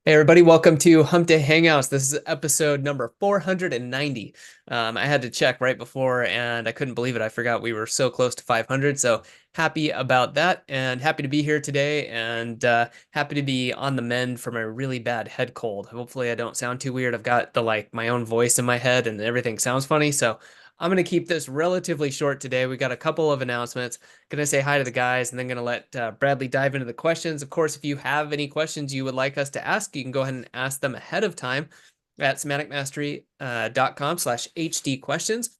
Hey everybody, welcome to Hump Day Hangouts. This is episode number 490. I had to check right before and I couldn't believe it. I forgot we were so close to 500. So happy about that and happy to be here today and happy to be on the mend from a really bad head cold. Hopefully I don't sound too weird. I've got my own voice in my head and everything sounds funny. So I'm going to keep this relatively short today. We got a couple of announcements. Going to say hi to the guys and then going to let Bradley dive into the questions. Of course, if you have any questions you would like us to ask, you can go ahead and ask them ahead of time at semanticmastery.com/HD questions.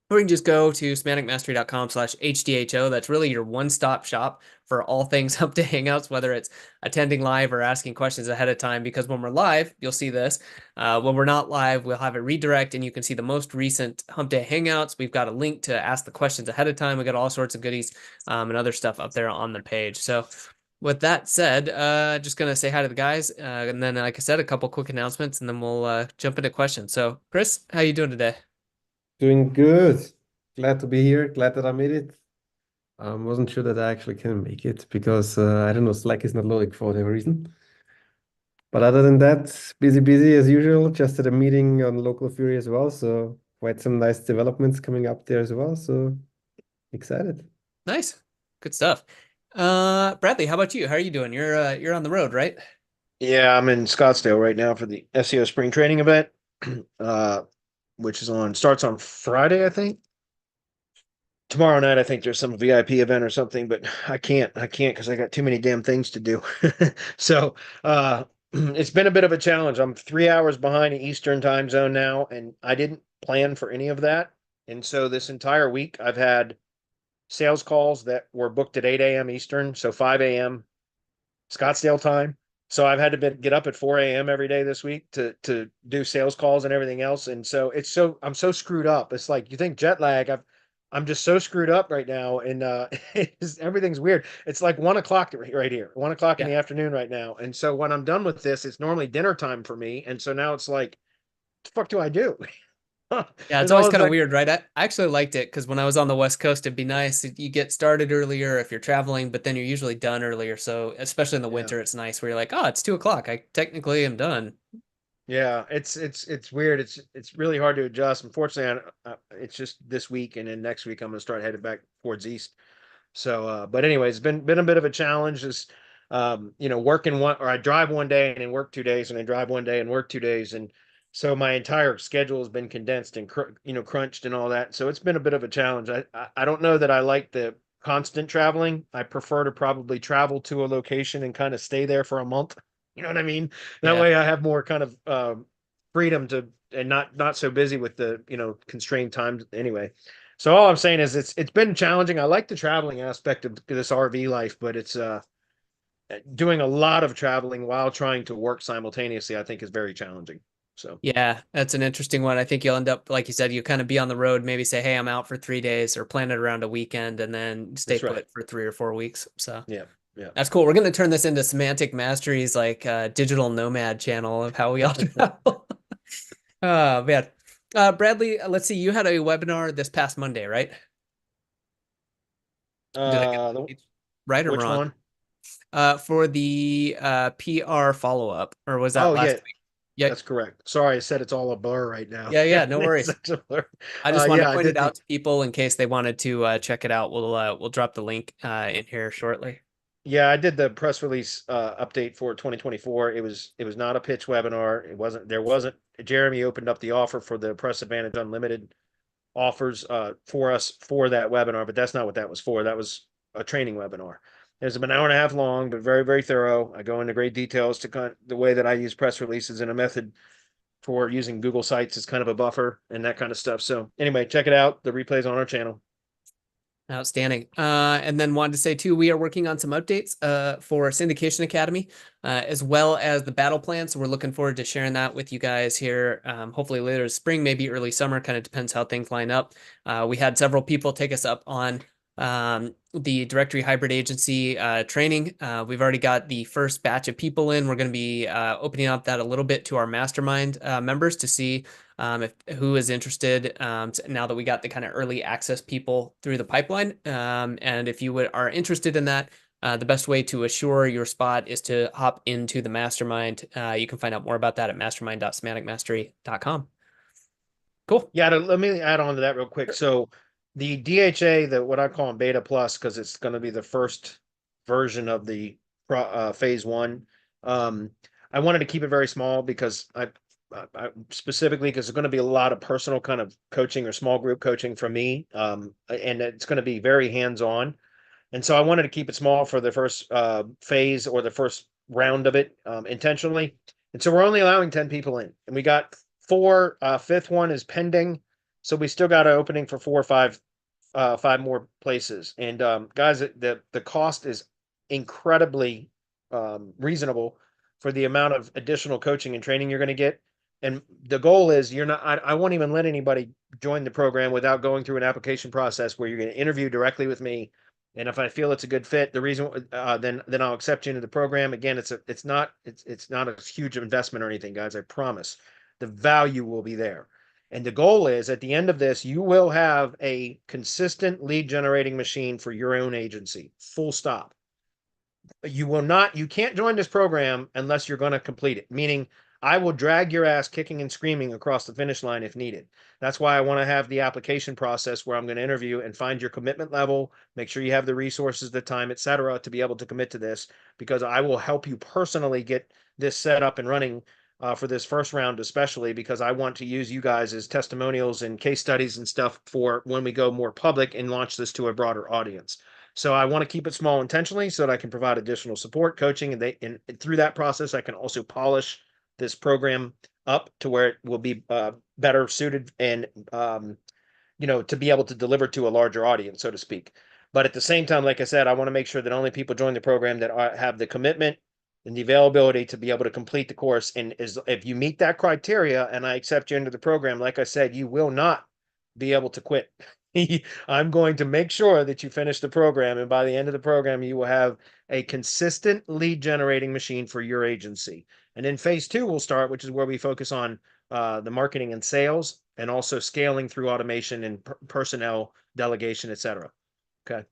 Or you can just go to semanticmastery.com/HDHO. That's really your one-stop shop for all things Hump Day Hangouts, whether it's attending live or asking questions ahead of time. Because when we're live, you'll see this. When we're not live, we'll have a redirect and you can see the most recent Hump Day Hangouts. We've got a link to ask the questions ahead of time. We got all sorts of goodies and other stuff up there on the page. So with that said, just going to say hi to the guys. And then, like I said, a couple quick announcements and then we'll jump into questions. So Chris, how you doing today? Doing good. Glad to be here. Glad that I made it. Wasn't sure that I actually can make it because I don't know, Slack is not loading for whatever reason. But other than that, busy as usual. Just at a meeting on Local Fury as well. So quite some nice developments coming up there as well. So excited. Nice. Good stuff. Bradley, how about you? How are you doing? You're on the road, right? Yeah, I'm in Scottsdale right now for the SEO spring training event, uh, which starts on Friday, I think. Tomorrow night, I think there's some VIP event or something, but I can't because I got too many damn things to do. So, it's been a bit of a challenge. I'm 3 hours behind the Eastern time zone now, and I didn't plan for any of that. And so this entire week, I've had sales calls that were booked at 8 a.m. Eastern, so 5 a.m. Scottsdale time. So I've had to get up at 4 a.m. every day this week to do sales calls and everything else. And so I'm so screwed up. It's like you think jet lag. I'm just so screwed up right now, and everything's weird. It's like 1 o'clock right here, 1 o'clock in Yeah. the afternoon right now. And so when I'm done with this, it's normally dinner time for me. And so now it's like, what the fuck do I do? Yeah, it's And always all of kind of that. weird, right? I actually liked it because when I was on the West Coast, it'd be nice. You get started earlier if you're traveling, but then you're usually done earlier. So especially in the Yeah. winter, it's nice where you're like, oh, it's 2 o'clock. I technically am done. Yeah, it's weird. It's really hard to adjust. Unfortunately, it's just this week, and then next week I'm going to start headed back towards east. So, but anyways, it's been a bit of a challenge. Is working one or I drive one day and then work 2 days, and then drive one day and work 2 days, and so my entire schedule has been condensed and crunched and all that. So it's been a bit of a challenge. I don't know that I like the constant traveling. I prefer to probably travel to a location and kind of stay there for a month. You know what I mean? That Yeah. way I have more kind of freedom to and not so busy with the constrained times anyway. So all I'm saying is it's been challenging. I like the traveling aspect of this RV life, but it's doing a lot of traveling while trying to work simultaneously, I think is very challenging. So Yeah, that's an interesting one. I think you'll end up, like you said, you kind of be on the road, maybe say, hey, I'm out for 3 days or plan it around a weekend and then stay that's right. put for 3 or 4 weeks. So Yeah. Yeah. that's cool. We're going to turn this into Semantic Mastery's digital nomad channel of how we all travel. Oh, man. Bradley, let's see. You had a webinar this past Monday, right? Did I get Uh the, the dates right or which wrong? one? For the PR follow-up, or was that Oh last yeah, week? Yeah, that's correct. Sorry, I said it's all a blur right now. yeah, no It's worries. such a blur. I just wanted to Yeah, I point it did the out to people in case they wanted to check it out. We'll drop the link in here shortly. Yeah, I did the press release update for 2024. It was not a pitch webinar. There wasn't Jeremy opened up the offer for the Press Advantage Unlimited offers for us for that webinar, but that's not what that was for. That was a training webinar. It was about an hour and a half long, but very, very thorough. I go into great details to the way that I use press releases and a method for using Google Sites as kind of a buffer and that kind of stuff. So anyway, check it out. The replay's on our channel. Outstanding. And then wanted to say too, we are working on some updates for Syndication Academy, as well as the battle plan. So we're looking forward to sharing that with you guys here, hopefully later this spring, maybe early summer, kind of depends how things line up. We had several people take us up on the directory hybrid agency training. We've already got the first batch of people in. We're going to be opening up that a little bit to our mastermind members to see if who is interested now that we got the kind of early access people through the pipeline. And if you are interested in that, The best way to assure your spot is to hop into the mastermind. You can find out more about that at mastermind.semanticmastery.com. Cool. Yeah, let me add on to that real quick. So the DHA, what I call Beta Plus, because it's going to be the first version of the phase one. I wanted to keep it very small because I specifically because there's going to be a lot of personal kind of coaching or small group coaching from me, and it's going to be very hands-on. And so I wanted to keep it small for the first phase or the first round of it intentionally. And so we're only allowing 10 people in, and we got four. Fifth one is pending, so we still got an opening for 5 more places. And guys, the cost is incredibly reasonable for the amount of additional coaching and training you're going to get. And the goal is you're not. I won't even let anybody join the program without going through an application process where you're going to interview directly with me. And if I feel it's a good fit, then I'll accept you into the program. Again, it's not a huge investment or anything, guys. I promise. The value will be there. And the goal is at the end of this, you will have a consistent lead generating machine for your own agency. Full stop. You can't join this program unless you're going to complete it, meaning I will drag your ass kicking and screaming across the finish line if needed. That's why I want to have the application process where I'm going to interview and find your commitment level, make sure you have the resources, the time, etc., to be able to commit to this, because I will help you personally get this set up and running for this first round, especially because I want to use you guys as testimonials and case studies and stuff for when we go more public and launch this to a broader audience. So I want to keep it small intentionally so that I can provide additional support, coaching, and through that process, I can also polish this program up to where it will be better suited and to be able to deliver to a larger audience, so to speak. But at the same time, like I said, I want to make sure that only people join the program that have the commitment and the availability to be able to complete the course. And if you meet that criteria and I accept you into the program, like I said, you will not be able to quit. I'm going to make sure that you finish the program. And by the end of the program, you will have a consistent lead generating machine for your agency. And then phase 2 will start, which is where we focus on the marketing and sales, and also scaling through automation and personnel delegation, etc. Okay.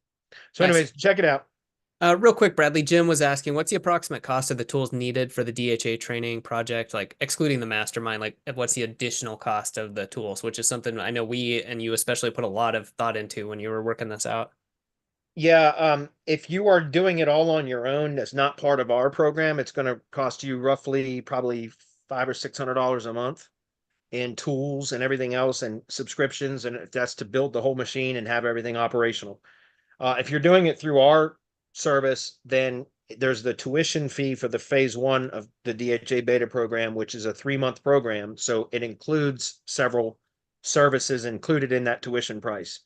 So, Nice. anyways, check it out. Real quick, Bradley, Jim was asking, what's the approximate cost of the tools needed for the DHA training project, like excluding the mastermind, like what's the additional cost of the tools, which is something I know we and you especially put a lot of thought into when you were working this out. Yeah, if you are doing it all on your own, that's not part of our program, it's going to cost you roughly probably $500 or $600 a month in tools and everything else and subscriptions, and that's to build the whole machine and have everything operational. If you're doing it through our service, then there's the tuition fee for the phase 1 of the DHA beta program, which is a 3-month program. So it includes several services included in that tuition price.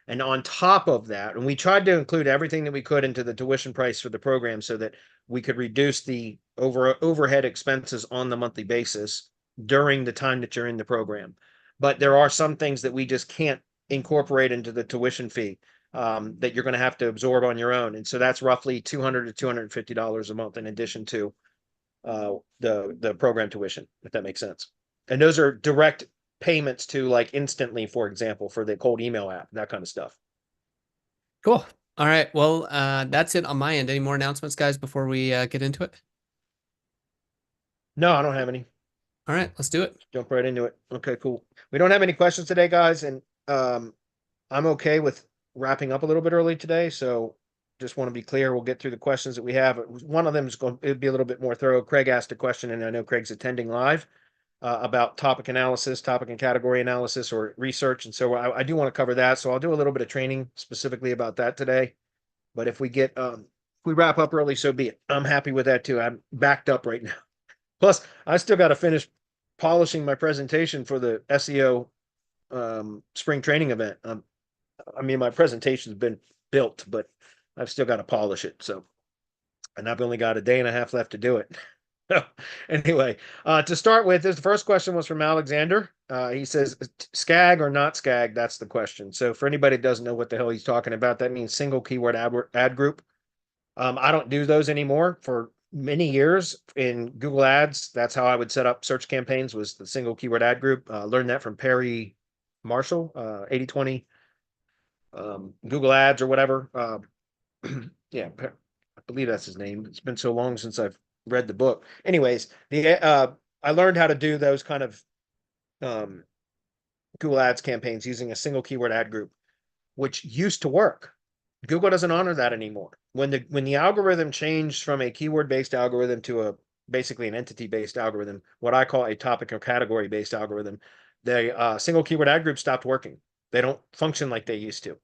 And on top of that, and we tried to include everything that we could into the tuition price for the program so that we could reduce the overhead expenses on the monthly basis during the time that you're in the program. But there are some things that we just can't incorporate into the tuition fee that you're going to have to absorb on your own. And so that's roughly $200 to $250 a month in addition to the program tuition, if that makes sense. And those are direct payments to like Instantly, for example, for the cold email app, that kind of stuff. Cool. All right. Well, that's it on my end. Any more announcements, guys, before we get into it? No, I don't have any. All right, let's do it. Jump right into it. Okay, cool. We don't have any questions today, guys, and I'm okay with wrapping up a little bit early today. So just want to be clear. We'll get through the questions that we have. One of them is going to be a little bit more thorough. Craig asked a question, and I know Craig's attending live about topic analysis, topic and category analysis, or research. And so I do want to cover that. So I'll do a little bit of training specifically about that today. But if we wrap up early, so be it. I'm happy with that too. I'm backed up right now. Plus, I still got to finish polishing my presentation for the SEO spring training event. I mean, my presentation's been built, but I've still got to polish it. So, and I've only got a day and a half left to do it. Anyway, to start with, the first question was from Alexander. He says, SKAG or not SKAG? That's the question. So for anybody that doesn't know what the hell he's talking about, that means single keyword ad group. I don't do those anymore. For many years in Google Ads, that's how I would set up search campaigns, was the single keyword ad group. Learned that from Perry Marshall, 80/20 Google Ads or whatever. Yeah, believe that's his name. It's been so long since I've read the book. Anyways, I learned how to do those kind of Google Ads campaigns using a single keyword ad group, which used to work. Google doesn't honor that anymore. When the algorithm changed from a keyword based algorithm to a basically an entity based algorithm, what I call a topic or category based algorithm, the single keyword ad group stopped working. They don't function like they used to.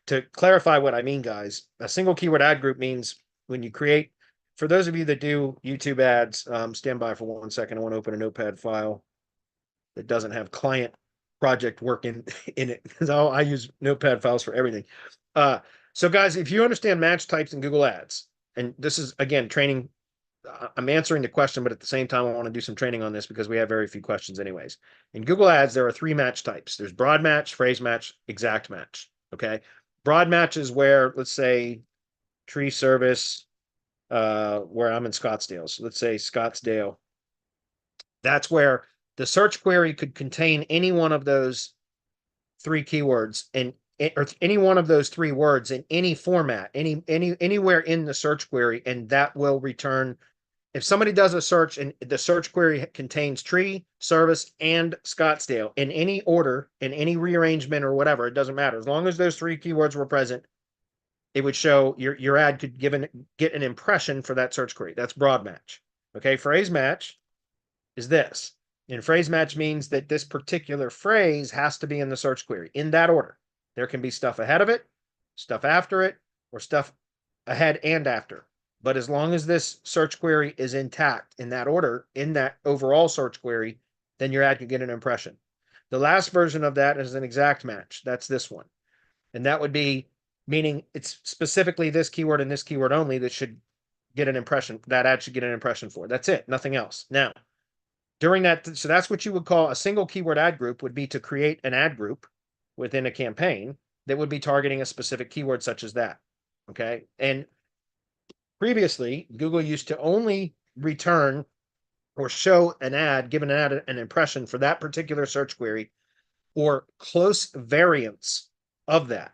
To clarify what I mean, guys, a single keyword ad group means when you create, for those of you that do YouTube ads, stand by for 1 second. I want to open a notepad file that doesn't have client project work in it, because I use notepad files for everything. So guys, if you understand match types in Google Ads, and this is again training, I'm answering the question, but at the same time I want to do some training on this because we have very few questions anyways. In Google Ads, there are 3 match types. There's broad match, phrase match, exact match. Okay, broad match is where, let's say, tree service, where I'm in Scottsdale, so let's say Scottsdale. That's where the search query could contain any one of those 3 keywords and or any one of those 3 words in any format, anywhere in the search query, and that will return. If somebody does a search and the search query contains tree, service, and Scottsdale in any order, in any rearrangement or whatever, it doesn't matter. As long as those 3 keywords were present, it would show your ad could get an impression for that search query. That's broad match. Okay, phrase match is this. And phrase match means that this particular phrase has to be in the search query in that order. There can be stuff ahead of it, stuff after it, or stuff ahead and after. But as long as this search query is intact in that order, in that overall search query, then your ad could get an impression. The last version of that is an exact match. That's this one. And that would be meaning it's specifically this keyword and this keyword only that should get an impression. That ad should get an impression for. That's it. Nothing else. Now, during that, so that's what you would call a single keyword ad group, would be to create an ad group within a campaign that would be targeting a specific keyword such as that. Okay. And previously, Google used to only return or show an ad, give an ad an impression for that particular search query or close variants of that.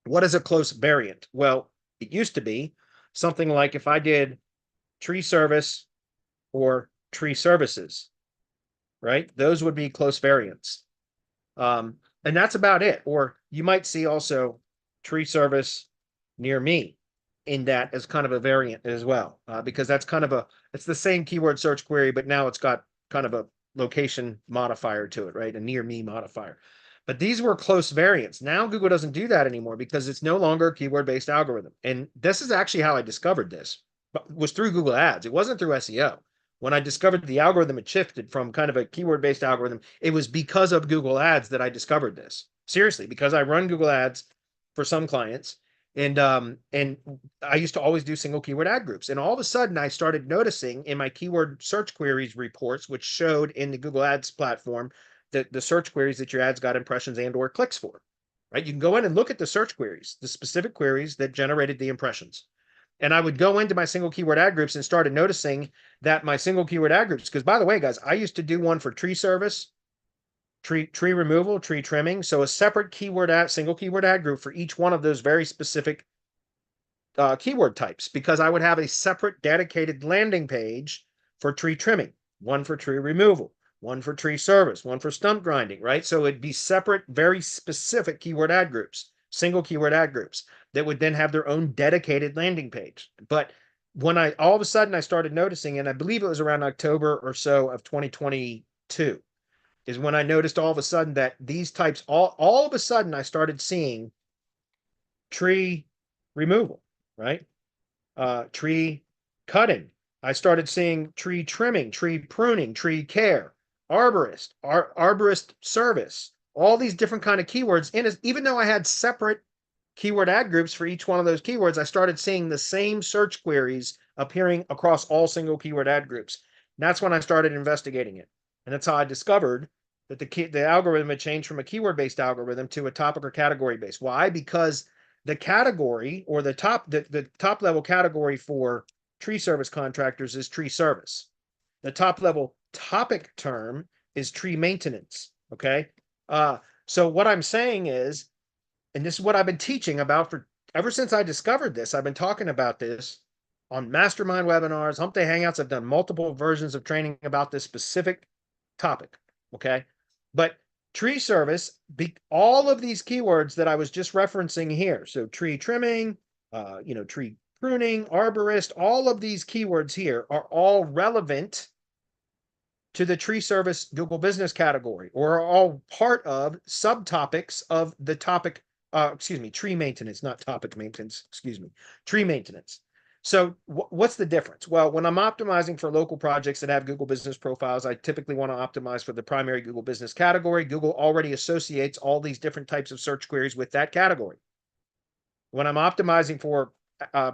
What is a close variant? Well, it used to be something like if I did tree service or tree services, right? Those would be close variants. And that's about it. Or you might see also tree service near me in that as kind of a variant as well, because that's kind of it's the same keyword search query, but now it's got kind of a location modifier to it, right? A near me modifier. But these were close variants. Now Google doesn't do that anymore because it's no longer a keyword based algorithm. And this is actually how I discovered this, but was through Google Ads. It wasn't through SEO. When I discovered the algorithm had shifted from kind of a keyword based algorithm, it was because of Google Ads that I discovered this. Seriously, because I run Google Ads for some clients. And I used to always do single keyword ad groups. And all of a sudden I started noticing in my keyword search queries reports, which showed in the Google Ads platform, that the search queries that your ads got impressions and or clicks for, right? You can go in and look at the search queries, the specific queries that generated the impressions. And I would go into my single keyword ad groups and started noticing that my single keyword ad groups, because by the way, guys, I used to do one for tree service, tree removal, tree trimming. So a separate keyword ad, single keyword ad group for each one of those very specific keyword types, because I would have a separate dedicated landing page for tree trimming, one for tree removal, one for tree service, one for stump grinding, right? So it'd be separate, very specific keyword ad groups, single keyword ad groups that would then have their own dedicated landing page. But when all of a sudden I started noticing, and I believe it was around October or so of 2022, is when I noticed all of a sudden that these types, all of a sudden I started seeing tree removal, right? Tree cutting. I started seeing tree trimming, tree pruning, tree care, arborist, arborist service, all these different kind of keywords. And even though I had separate keyword ad groups for each one of those keywords, I started seeing the same search queries appearing across all single keyword ad groups. And that's when I started investigating it. And that's how I discovered that the algorithm had changed from a keyword-based algorithm to a topic or category-based. Why? Because the category, or the top level category for tree service contractors is tree service. The top level topic term is tree maintenance. Okay. So what I'm saying is, and this is what I've been teaching about for ever since I discovered this, I've been talking about this on mastermind webinars, Hump Day Hangouts. I've done multiple versions of training about this specific topic. Okay. But tree service, all of these keywords that I was just referencing here. So tree trimming, tree pruning, arborist, all of these keywords here are all relevant to the tree service Google business category, or are all part of subtopics of the topic, tree maintenance, not topic maintenance, tree maintenance. So what's the difference? Well, when I'm optimizing for local projects that have Google business profiles, I typically want to optimize for the primary Google business category. Google already associates all these different types of search queries with that category. When I'm optimizing for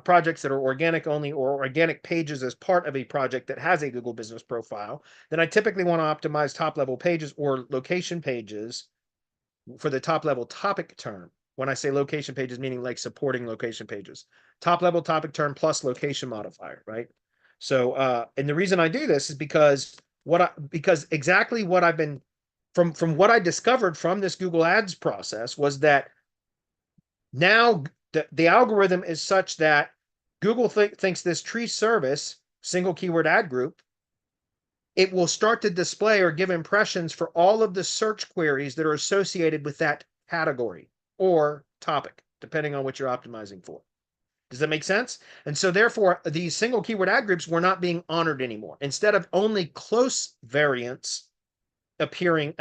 projects that are organic only, or organic pages as part of a project that has a Google business profile, then I typically want to optimize top level pages or location pages for the top level topic term. When I say location pages, meaning like supporting location pages, top level topic term plus location modifier, right? So, and the reason I do this is because exactly what I've been from what I discovered from this Google Ads process was that now the algorithm is such that Google thinks this tree service single keyword ad group, it will start to display or give impressions for all of the search queries that are associated with that category or topic, depending on what you're optimizing for. Does that make sense? And so therefore, these single keyword ad groups were not being honored anymore. Instead of only close variants appearing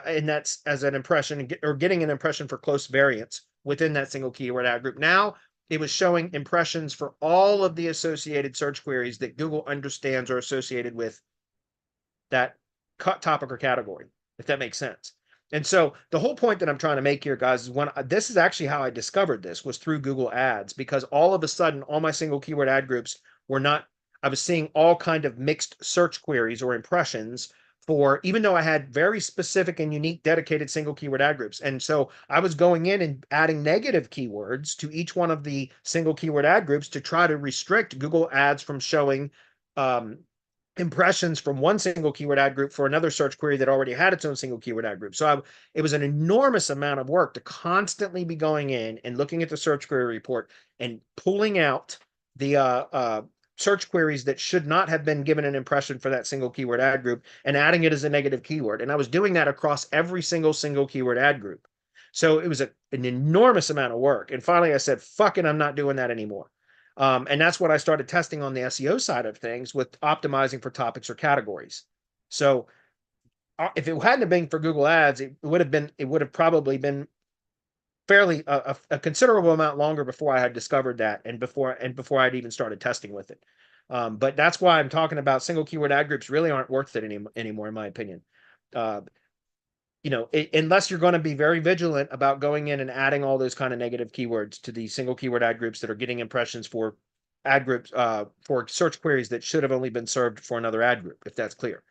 in that as an impression, or getting an impression for close variants within that single keyword ad group, now it was showing impressions for all of the associated search queries that Google understands are associated with that topic or category, if that makes sense. And so the whole point that I'm trying to make here, guys, is this is actually how I discovered this, was through Google Ads, because all of a sudden, all my single keyword ad groups were not, I was seeing all kind of mixed search queries or impressions for, even though I had very specific and unique dedicated single keyword ad groups. And so I was going in and adding negative keywords to each one of the single keyword ad groups to try to restrict Google Ads from showing impressions from one single keyword ad group for another search query that already had its own single keyword ad group. So it was an enormous amount of work to constantly be going in and looking at the search query report and pulling out the search queries that should not have been given an impression for that single keyword ad group and adding it as a negative keyword. And I was doing that across every single keyword ad group. So it was an enormous amount of work. And finally I said, fuck it, I'm not doing that anymore. And that's what I started testing on the SEO side of things with optimizing for topics or categories. So if it hadn't been for Google Ads, it would have probably been fairly a considerable amount longer before I had discovered that, and before I'd even started testing with it. But that's why I'm talking about single keyword ad groups really aren't worth it anymore, in my opinion. Unless you're going to be very vigilant about going in and adding all those kind of negative keywords to the single keyword ad groups that are getting impressions for ad groups, for search queries that should have only been served for another ad group, if that's clear.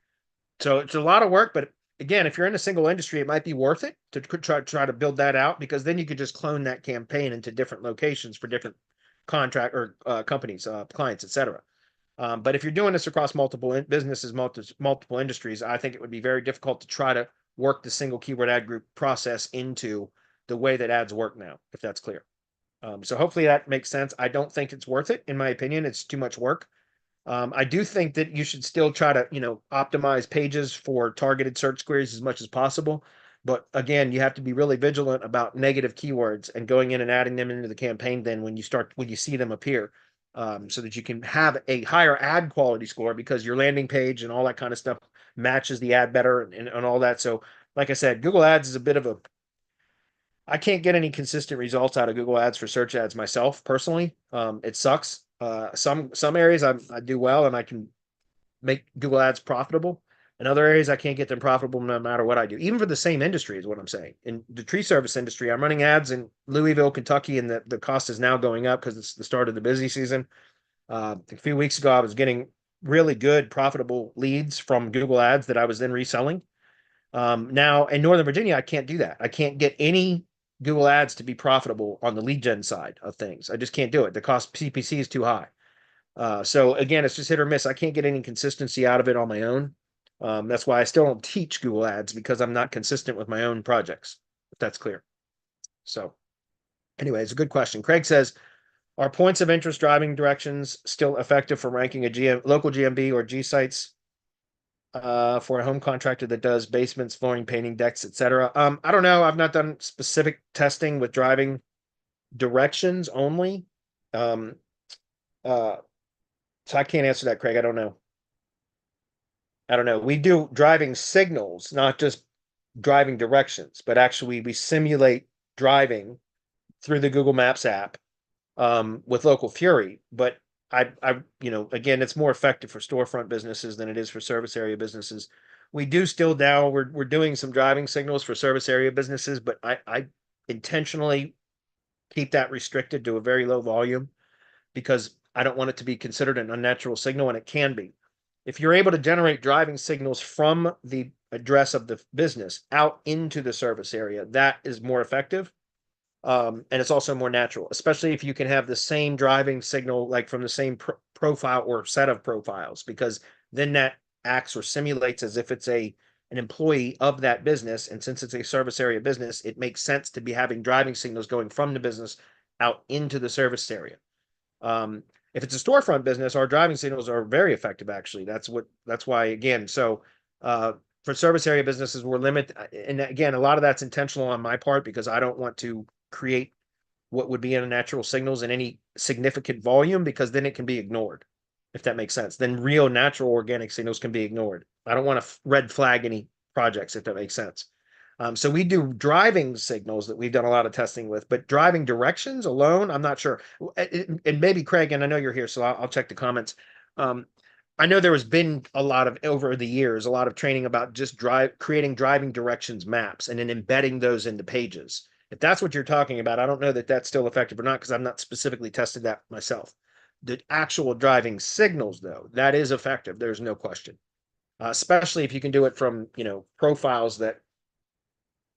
So it's a lot of work, but again, if you're in a single industry, it might be worth it to try to build that out, because then you could just clone that campaign into different locations for different contract or companies, clients, etc. But if you're doing this across multiple businesses, multiple industries, I think it would be very difficult to try to work the single keyword ad group process into the way that ads work now, if that's clear. So hopefully that makes sense. I don't think it's worth it. In my opinion, it's too much work. I do think that you should still try to, optimize pages for targeted search queries as much as possible. But again, you have to be really vigilant about negative keywords and going in and adding them into the campaign then when you see them appear, so that you can have a higher ad quality score, because your landing page and all that kind of stuff matches the ad better and all that. So like I said, Google Ads is a bit of I can't get any consistent results out of Google Ads for search ads myself personally. It sucks. Some areas I do well and I can make Google Ads profitable. In other areas, I can't get them profitable no matter what I do, even for the same industry, is what I'm saying. In the tree service industry, I'm running ads in Louisville, Kentucky, and the cost is now going up because it's the start of the busy season. A few weeks ago, I was getting really good, profitable leads from Google Ads that I was then reselling. Now in Northern Virginia, I can't do that. I can't get any Google Ads to be profitable on the lead gen side of things. I just can't do it. The cost CPC is too high. So again, it's just hit or miss. I can't get any consistency out of it on my own. That's why I still don't teach Google Ads, because I'm not consistent with my own projects, if that's clear. So anyway, it's a good question. Craig says, Are points of interest driving directions still effective for ranking a local GMB or G sites for a home contractor that does basements, flooring, painting, decks, etc.? I don't know. I've not done specific testing with driving directions only. Um, so I can't answer that, Craig. I don't know. I don't know. We do driving signals, not just driving directions, but actually we simulate driving through the Google Maps app with Local Fury. But again, it's more effective for storefront businesses than it is for service area businesses. We do still now we're doing some driving signals for service area businesses, but I intentionally keep that restricted to a very low volume because I don't want it to be considered an unnatural signal, and it can be. If you're able to generate driving signals from the address of the business out into the service area, that is more effective. And it's also more natural, especially if you can have the same driving signal, like from the same profile or set of profiles, because then that acts or simulates as if it's an employee of that business. And since it's a service area business, it makes sense to be having driving signals going from the business out into the service area. If it's a storefront business, our driving signals are very effective. Actually, that's why again. So for service area businesses, we're limited, and again, a lot of that's intentional on my part because I don't want to create what would be unnatural signals in any significant volume because then it can be ignored, if that makes sense. Then real natural organic signals can be ignored. I don't want to red flag any projects, if that makes sense. So we do driving signals that we've done a lot of testing with, but driving directions alone, I'm not sure. And maybe Craig, and I know you're here, so I'll check the comments. I know there has been a lot of over the years, a lot of training about just creating driving directions maps and then embedding those into pages. If that's what you're talking about, I don't know that that's still effective or not because I've not specifically tested that myself. The actual driving signals, though, that is effective. There's no question, especially if you can do it from profiles that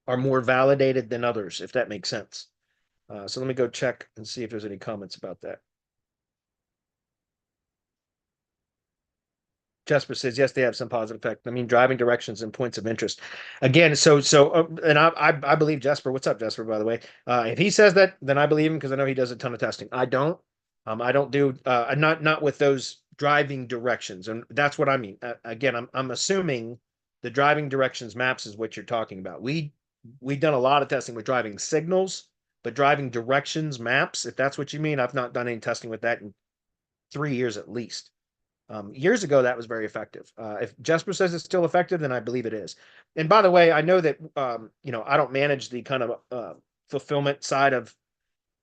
are more validated than others, if that makes sense. So let me go check and see if there's any comments about that. Jasper says, yes, they have some positive effect. I mean, driving directions and points of interest. Again, and I believe Jasper. What's up, Jasper, by the way? If he says that, then I believe him because I know he does a ton of testing. I don't. I don't do not with those driving directions. And that's what I mean. Again, I'm assuming the driving directions maps is what you're talking about. We've done a lot of testing with driving signals, but driving directions maps, if that's what you mean, I've not done any testing with that in 3 years at least. Years ago, that was very effective. If Jesper says it's still effective, then I believe it is. And by the way, I know that I don't manage the kind of fulfillment side of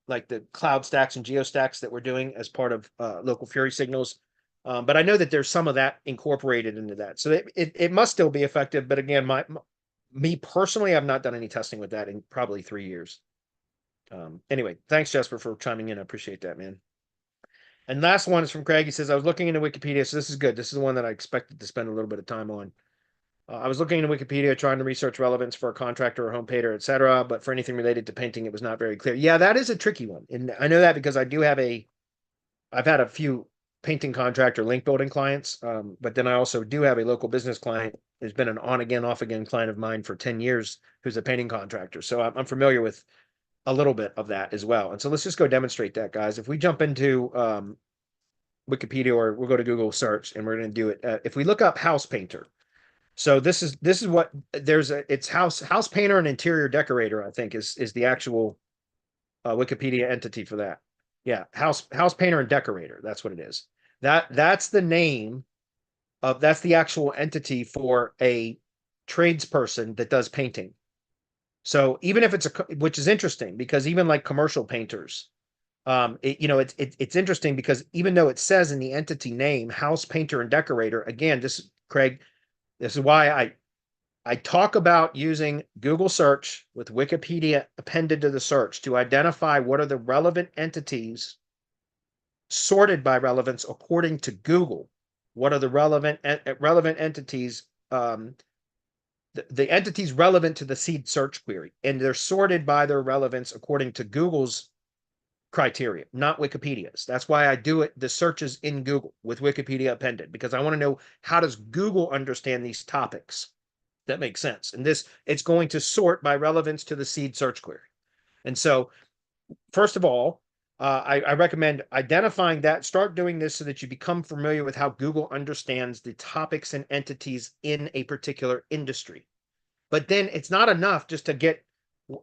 like the cloud stacks and geo stacks that we're doing as part of Local Fury signals. But I know that there's some of that incorporated into that, so it must still be effective. But again, me personally, I've not done any testing with that in probably 3 years. Anyway, thanks, Jesper, for chiming in. I appreciate that, man. And last one is from Craig. He says, I was looking into Wikipedia. So this is good. This is the one that I expected to spend a little bit of time on. I was looking into Wikipedia, trying to research relevance for a contractor or home painter, etc. But for anything related to painting, it was not very clear. Yeah, that is a tricky one. And I know that because I've had a few painting contractor link building clients. But then I also do have a local business client who's been an on again, off again client of mine for 10 years, who's a painting contractor. So I'm familiar with a little bit of that as well. And so let's just go demonstrate that, guys. If we jump into Wikipedia, or we'll go to Google search and we're going to do it. If we look up house painter, so this is what it's house painter and interior decorator, I think is the actual Wikipedia entity for that. Yeah, house painter and decorator. That's what it is. That's the name that's the actual entity for a tradesperson that does painting. So even if which is interesting because even like commercial painters, it's interesting because even though it says in the entity name, house painter and decorator, again, Craig, this is why I talk about using Google search with Wikipedia appended to the search to identify what are the relevant entities sorted by relevance according to Google. What are the relevant entities? The entities relevant to the seed search query, and they're sorted by their relevance according to Google's criteria, not Wikipedia's. That's why I do the searches in Google with Wikipedia appended, because I want to know how does Google understand these topics. That makes sense. And it's going to sort by relevance to the seed search query. And so, first of all, I recommend identifying that, start doing this so that you become familiar with how Google understands the topics and entities in a particular industry. But then it's not enough just to get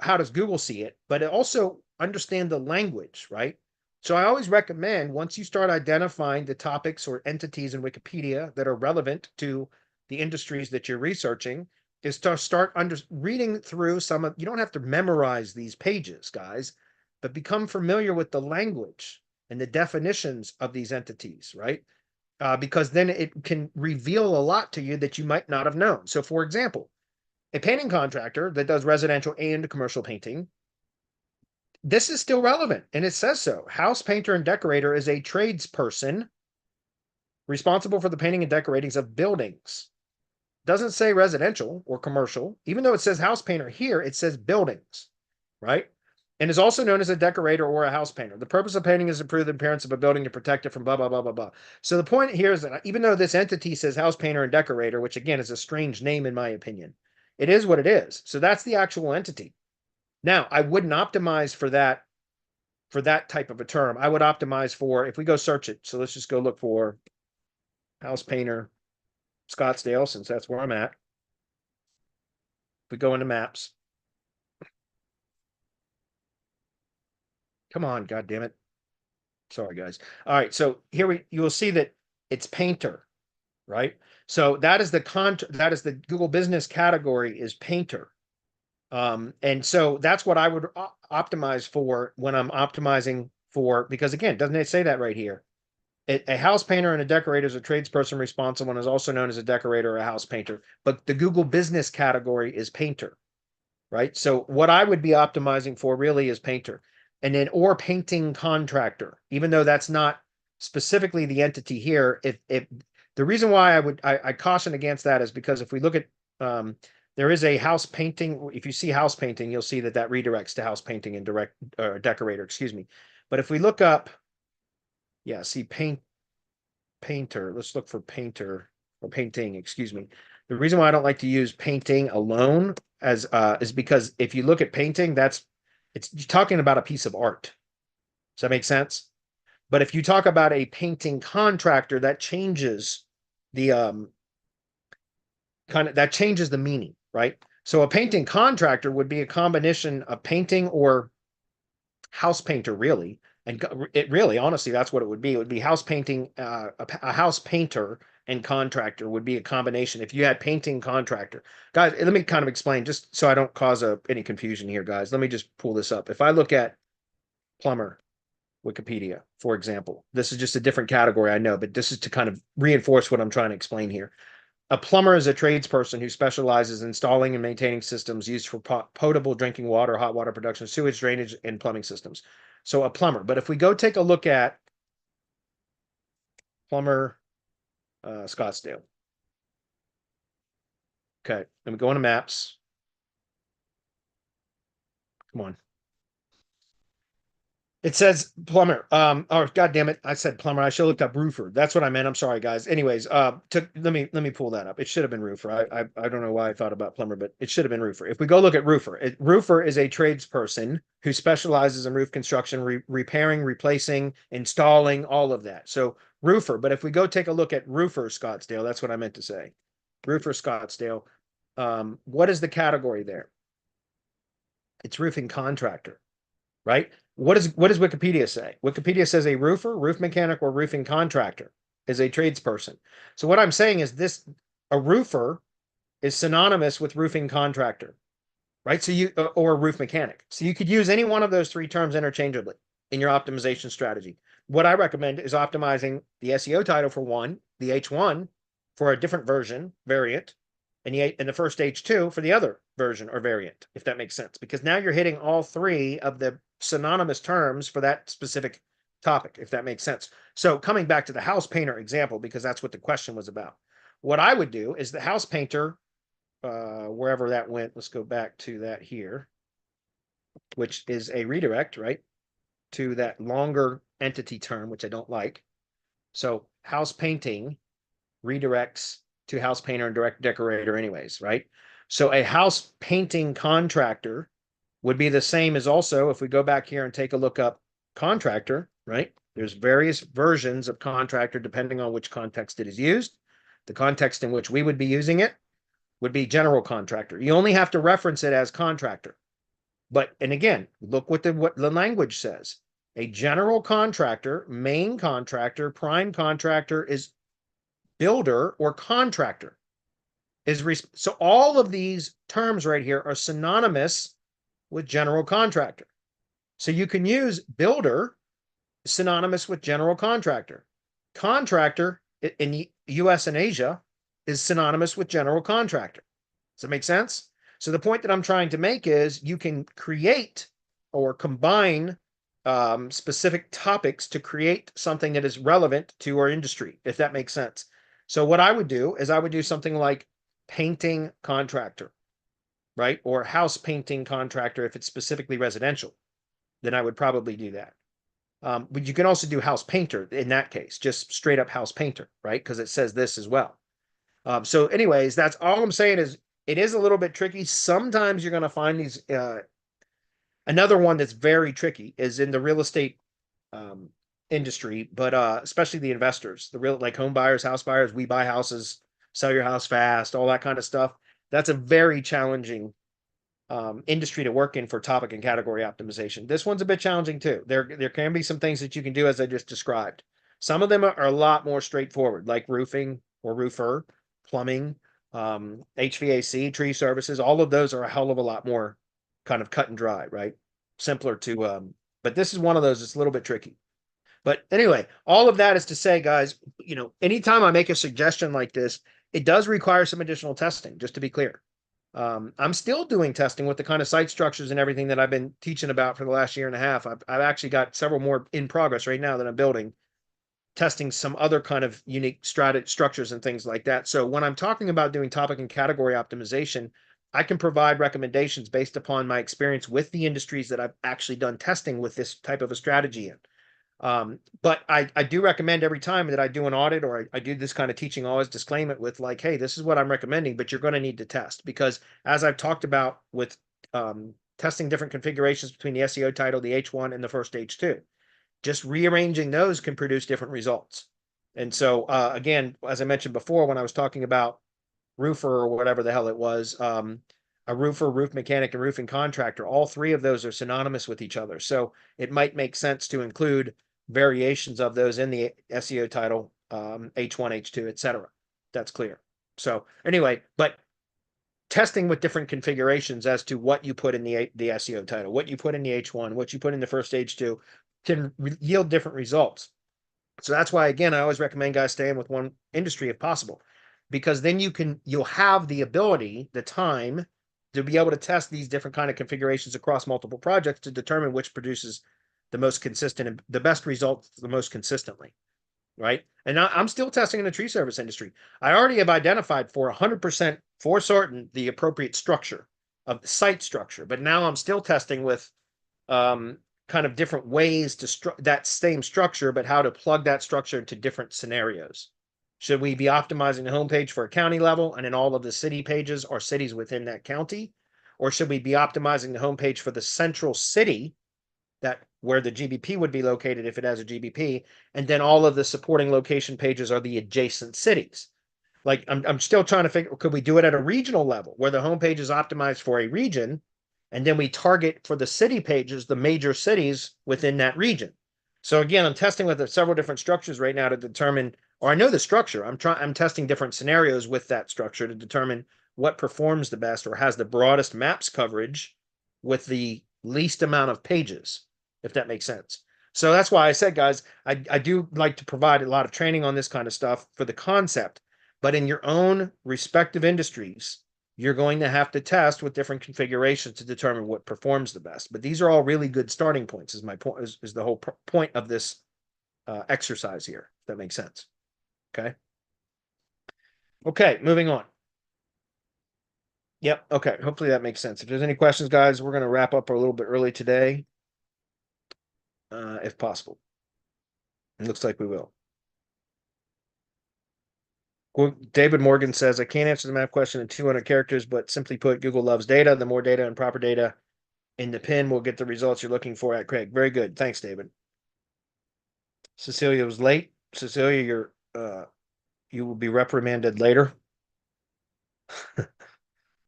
how does Google see it, but also understand the language, right? So I always recommend once you start identifying the topics or entities in Wikipedia that are relevant to the industries that you're researching, is to start reading through some of, you don't have to memorize these pages, guys, but become familiar with the language and the definitions of these entities, right? Because then it can reveal a lot to you that you might not have known. So for example, a painting contractor that does residential and commercial painting, this is still relevant, and it says so. House painter and decorator is a tradesperson responsible for the painting and decoratings of buildings. Doesn't say residential or commercial. Even though it says house painter here, it says buildings, right? And is also known as a decorator or a house painter. The purpose of painting is to improve the appearance of a building to protect it from blah, blah, blah, blah, blah. So the point here is that even though this entity says house painter and decorator, which again is a strange name in my opinion, it is what it is. So that's the actual entity. Now, I wouldn't optimize for that type of a term. I would optimize for, if we go search it, so let's just go look for house painter Scottsdale, since that's where I'm at. If we go into maps. Come on, God damn it. Sorry, guys. All right, so here you will see that it's painter, right? So that is the Google business category is painter. And so that's what I would optimize for when I'm optimizing for, because again, doesn't it say that right here? A house painter and a decorator is a tradesperson responsible and is also known as a decorator or a house painter. But the Google business category is painter, right? So what I would be optimizing for really is painter, and then or painting contractor, even though that's not specifically the entity here. If the reason why I caution against that is because if we look at there is a house painting. If you see house painting, you'll see that redirects to house painting and decorator, excuse me. But if we look up, yeah, see painter, let's look for painter or painting, excuse me. The reason why I don't like to use painting alone as is because if you look at painting, you're talking about a piece of art. Does that make sense? But if you talk about a painting contractor, that changes the changes the meaning, right? So a painting contractor would be a combination of painting or house painter, really. And it really, honestly, that's what it would be. It would be house painting, a house painter and contractor would be a combination. If you had painting contractor, guys, let me kind of explain just so I don't cause any confusion here, guys. Let me just pull this up. If I look at plumber Wikipedia, for example, this is just a different category, I know, but this is to kind of reinforce what I'm trying to explain here. A plumber is a tradesperson who specializes in installing and maintaining systems used for potable drinking water, hot water production, sewage drainage, and plumbing systems. So a plumber. But if we go take a look at plumber Scottsdale. Okay, let me go into maps. Come on. It says plumber. Oh, God damn it. I said plumber. I should have looked up roofer. That's what I meant. I'm sorry, guys. Anyways, let me pull that up. It should have been roofer. I don't know why I thought about plumber, but it should have been roofer. If we go look at roofer, roofer is a tradesperson who specializes in roof construction, repairing, replacing, installing, all of that. So roofer. But if we go take a look at roofer Scottsdale, that's what I meant to say. Roofer Scottsdale. What is the category there? It's roofing contractor, right? What does Wikipedia say? Wikipedia says a roofer, roof mechanic, or roofing contractor is a tradesperson. So what I'm saying is a roofer is synonymous with roofing contractor, right? So or roof mechanic. So you could use any one of those three terms interchangeably in your optimization strategy. What I recommend is optimizing the SEO title for one, the H1 for a different variant, and the first H2 for the other version or variant, if that makes sense. Because now you're hitting all three of the synonymous terms for that specific topic, if that makes sense. So coming back to the house painter example, because that's what the question was about. What I would do is the house painter, wherever that went, let's go back to that here, which is a redirect, right, to that longer entity term, which I don't like. So house painting redirects to house painter and direct decorator anyways, right? So a house painting contractor would be the same as also, if we go back here and take a look up contractor, right? There's various versions of contractor depending on which context it is used. The context in which we would be using it would be general contractor. You only have to reference it as contractor. But, and again, look what the language says. A general contractor, main contractor, prime contractor is builder or contractor. So all of these terms right here are synonymous with general contractor. So you can use builder synonymous with general contractor. Contractor in the US and Asia is synonymous with general contractor. Does that make sense? So the point that I'm trying to make is you can create or combine specific topics to create something that is relevant to our industry, if that makes sense. So what I would do is I would do something like painting contractor, right? Or house painting contractor if it's specifically residential. Then I would probably do that. But you can also do house painter in that case, just straight up house painter, right? Because it says this as well. So anyways, that's all I'm saying is it is a little bit tricky. Sometimes you're going to find these. Another one that's very tricky is in the real estate industry, but especially the investors, the real like home buyers, house buyers, we buy houses, sell your house fast, all that kind of stuff. That's a very challenging industry to work in for topic and category optimization. This one's a bit challenging too. There can be some things that you can do as I just described. Some of them are a lot more straightforward, like roofing or roofer, plumbing, HVAC, tree services. All of those are a hell of a lot more kind of cut and dry, right? Simpler to, but this is one of those that's a little bit tricky. But anyway, all of that is to say, guys, you know, anytime I make a suggestion like this, it does require some additional testing, just to be clear. I'm still doing testing with the kind of site structures and everything that I've been teaching about for the last year and a half. I've actually got several more in progress right now that I'm building, testing some other kind of unique structures and things like that. So when I'm talking about doing topic and category optimization, I can provide recommendations based upon my experience with the industries that I've actually done testing with this type of a strategy in. But I do recommend every time that I do an audit or I do this kind of teaching, always disclaim it with like, hey, this is what I'm recommending, but you're going to need to test because as I've talked about with testing different configurations between the SEO title, the H1 and the first H2, just rearranging those can produce different results. And so again, as I mentioned before, when I was talking about roofer or whatever the hell it was, a roofer, roof mechanic, and roofing contractor, all three of those are synonymous with each other. So it might make sense to include variations of those in the SEO title, H1, H2, etc. That's clear. So anyway, but testing with different configurations as to what you put in the SEO title, what you put in the H1, what you put in the first H2 can yield different results. So that's why, again, I always recommend guys staying with one industry if possible, because then you'll have the ability, the time to be able to test these different kind of configurations across multiple projects to determine which produces the most consistent and the best results the most consistently, right? And I'm still testing in the tree service industry. I already have identified for 100% for certain the appropriate structure of the site structure, but now I'm still testing with kind of different ways to that same structure, but how to plug that structure into different scenarios. Should we be optimizing the homepage for a county level and in all of the city pages or cities within that county? Or should we be optimizing the homepage for the central city that where the GBP would be located if it has a GBP, and then all of the supporting location pages are the adjacent cities? Like I'm still trying to figure, could we do it at a regional level where the homepage is optimized for a region, and then we target for the city pages the major cities within that region? So again, I'm testing with several different structures right now to determine, or I know the structure. I'm testing different scenarios with that structure to determine what performs the best or has the broadest maps coverage with the least amount of pages, if that makes sense. So that's why I said, guys, I do like to provide a lot of training on this kind of stuff for the concept, but in your own respective industries, you're going to have to test with different configurations to determine what performs the best. But these are all really good starting points, is my point, is the whole point of this exercise here, if that makes sense. Okay. Okay, moving on. Yep. Okay. Hopefully that makes sense. If there's any questions, guys, we're going to wrap up a little bit early today, if possible. It looks like we will. David Morgan says, I can't answer the map question in 200 characters, but simply put, Google loves data. The more data and proper data in the pin will get the results you're looking for at Craig. Very good. Thanks, David. Cecilia was late. Cecilia, you will be reprimanded later.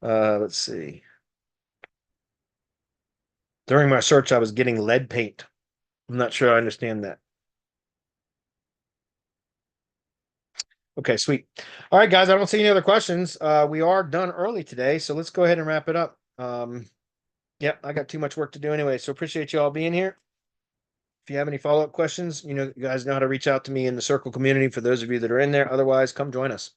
Let's see. During my search, I was getting lead paint. I'm not sure I understand that. Okay, sweet. All right, guys, I don't see any other questions. We are done early today, so let's go ahead and wrap it up. Yeah, I got too much work to do anyway, so appreciate you all being here. If you have any follow-up questions, you guys know how to reach out to me in the Circle community for those of you that are in there. Otherwise, come join us.